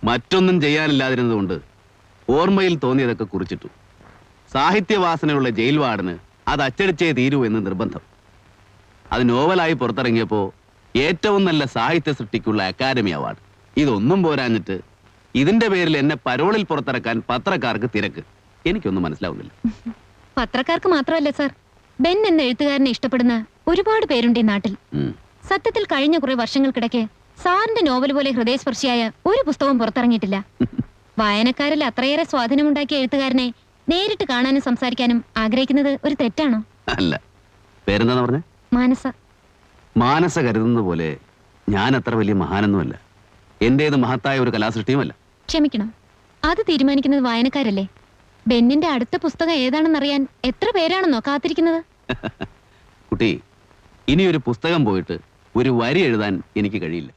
മറ്റൊന്നും ചെയ്യാനില്ലാതിരുന്നതുകൊണ്ട് ഓർമ്മയിൽ തോന്നിയതൊക്കെ കുറിച്ചിട്ടു. സാഹിത്യവാസനയുള്ള ജയിൽ വാർഡന് അത് അച്ചടിച്ചേ തീരൂ എന്ന് നിർബന്ധം. അത് നോവലായി പുറത്തിറങ്ങിയപ്പോ ഏറ്റവും നല്ല സാഹിത്യ സൃഷ്ടിക്കുള്ള അക്കാദമി അവാർഡ്. ഇതൊന്നും പോരാഞ്ഞിട്ട് ഇതിന്റെ പേരിൽ എന്നെ പരോളിൽ പുറത്തിറക്കാൻ പത്രക്കാർക്ക് തിരക്ക്. എനിക്കൊന്നും മനസ്സിലാവുന്നില്ല. പത്രക്കാർക്ക് മാത്രമല്ല സാർ, ബെൻ എന്ന എഴുത്തുകാരനെ ഇഷ്ടപ്പെടുന്ന ഒരുപാട് പേരുണ്ട് ഈ നാട്ടിൽ. സത്യത്തിൽ കഴിഞ്ഞ കുറെ വർഷങ്ങൾക്കിടയ്ക്ക് സാറിന്റെ നോവൽ പോലെ ഹൃദയസ്പർശിയായ ഒരു പുസ്തകവും പുറത്തിറങ്ങിയിട്ടില്ല. വായനക്കാരിൽ അത്രയേറെ സ്വാധീനമുണ്ടാക്കിയ എഴുത്തുകാരനെ നേരിട്ട് കാണാനും സംസാരിക്കാനും ആഗ്രഹിക്കുന്നത് ഒരു തെറ്റാണോ? അല്ല. പേരെന്താന്ന് പറഞ്ഞ? മാനസ. മാനസ കരുതുന്നത് പോലെ ഞാൻ അത്ര വലിയ മഹാനൊന്നുമല്ല. എന്റേത് മഹത്തായ ഒരു കലാസൃഷ്ടിയുമല്ല. ക്ഷമിക്കണം, അത് തീരുമാനിക്കുന്നത് വായനക്കാരല്ലേ. ബെന്നിന്റെ അടുത്ത പുസ്തകം ഏതാണെന്നറിയാൻ എത്ര പേരാണെന്നോ കാത്തിരിക്കുന്നത്. കുട്ടി, ഇനിയൊരു പുസ്തകം പോയിട്ട് ഒരു വരി എഴുതാൻ എനിക്ക് കഴിയില്ല.